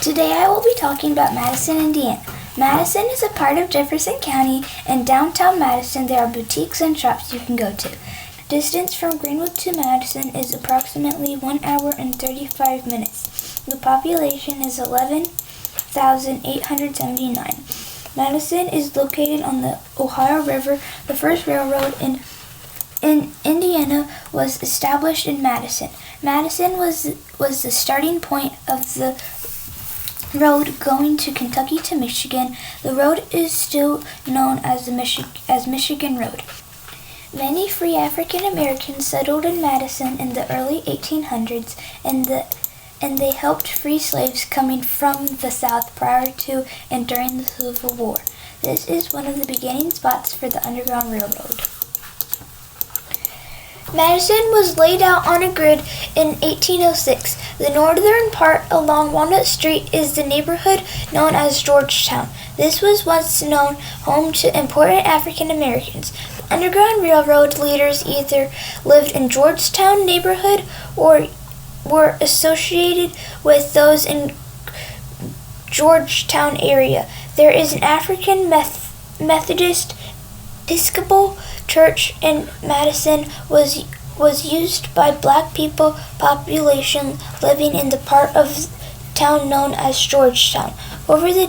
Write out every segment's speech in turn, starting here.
Today I will be talking about Madison, Indiana. Madison is a part of Jefferson County. In downtown Madison there are boutiques and shops you can go to. Distance from Greenwood to Madison is approximately 1 hour and 35 minutes. The population is 11,879. Madison is located on the Ohio River. The first railroad in Indiana was established in Madison. Madison was the starting point of the road going to Kentucky to Michigan. The road is still known as Michigan Road. Many free African Americans settled in Madison in the early 1800s, and they helped free slaves coming from the South prior to and during the Civil War. This is one of the beginning spots for the Underground Railroad. Madison was laid out on a grid in 1806. The northern part along Walnut Street is the neighborhood known as Georgetown. This was once known home to important African Americans. The Underground Railroad leaders either lived in Georgetown neighborhood or were associated with those in Georgetown area. There is an African Methodist Episcopal Church in Madison was used by black people population living in the part of town known as Georgetown. Over the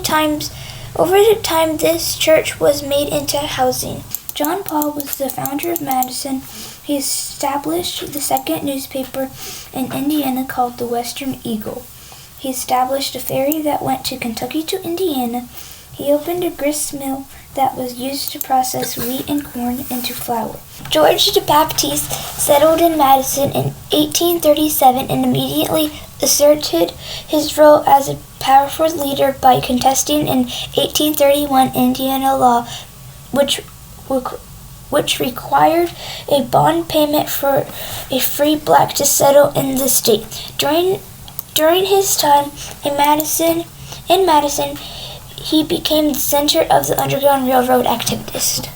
time this church was made into housing. John Paul was the founder of Madison. He established the second newspaper in Indiana called the Western Eagle. He established a ferry that went to Kentucky to Indiana. He opened a grist mill that was used to process wheat and corn into flour. George the Baptist settled in Madison in 1837 and immediately asserted his role as a powerful leader by contesting an 1831 Indiana law which required a bond payment for a free black to settle in the state. During his time in Madison, he became the center of the Underground Railroad activists.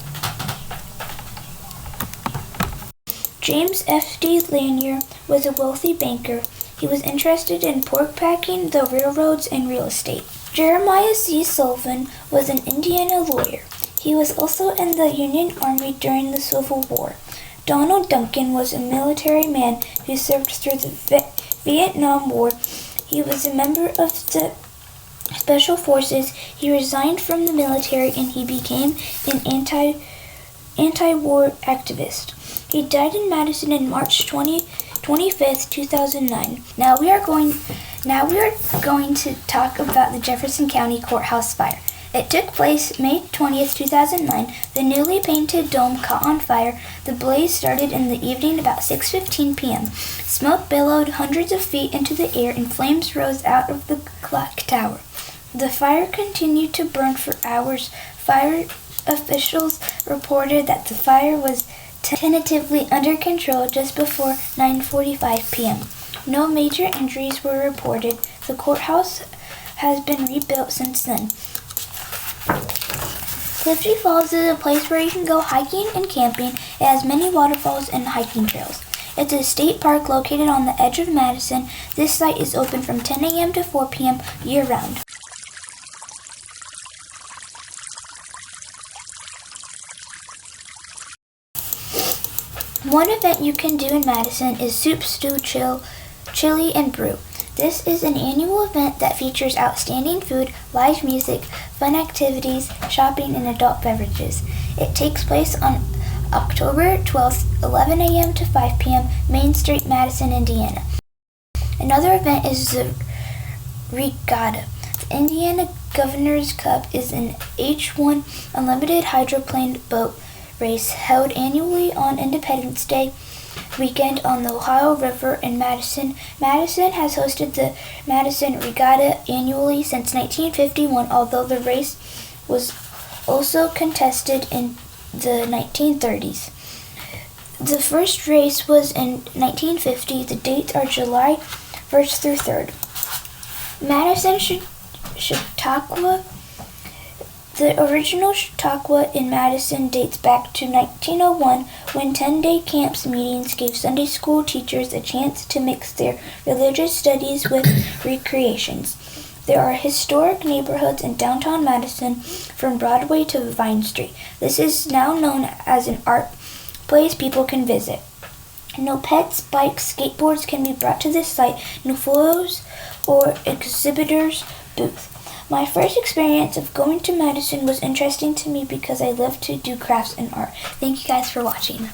James F.D. Lanier was a wealthy banker. He was interested in pork packing, the railroads, and real estate. Jeremiah C. Sullivan was an Indiana lawyer. He was also in the Union Army during the Civil War. Donald Duncan was a military man who served through the Vietnam War. He was a member of the Special Forces. He resigned from the military and he became an anti-war activist. He died in Madison on March 25th, 2009. Now we are going to talk about the Jefferson County Courthouse fire. It took place May 20th, 2009. The newly painted dome caught on fire. The blaze started in the evening about 6:15 p.m. Smoke billowed hundreds of feet into the air and flames rose out of the clock tower. The fire continued to burn for hours. Fire officials reported that the fire was tentatively under control just before 9:45 p.m. No major injuries were reported. The courthouse has been rebuilt since then. Clifty Falls is a place where you can go hiking and camping. It has many waterfalls and hiking trails. It's a state park located on the edge of Madison. This site is open from 10 a.m. to 4 p.m. year-round. One event you can do in Madison is Soup, Stew, Chili, and Brew. This is an annual event that features outstanding food, live music, fun activities, shopping, and adult beverages. It takes place on October 12th, 11 a.m. to 5 p.m., Main Street, Madison, Indiana. Another event is the Regatta. The Indiana Governor's Cup is an H-1 unlimited hydroplane boat race held annually on Independence Day weekend on the Ohio River in Madison. Madison has hosted the Madison Regatta annually since 1951, although the race was also contested in the 1930s. The first race was in 1950. The dates are July 1st through 3rd. Madison Chautauqua. The original Chautauqua in Madison dates back to 1901 when 10-day camps meetings gave Sunday school teachers a chance to mix their religious studies with recreations. There are historic neighborhoods in downtown Madison from Broadway to Vine Street. This is now known as an art place people can visit. No pets, bikes, skateboards can be brought to this site, no photos or exhibitors booth. My first experience of going to Madison was interesting to me because I love to do crafts and art. Thank you guys for watching.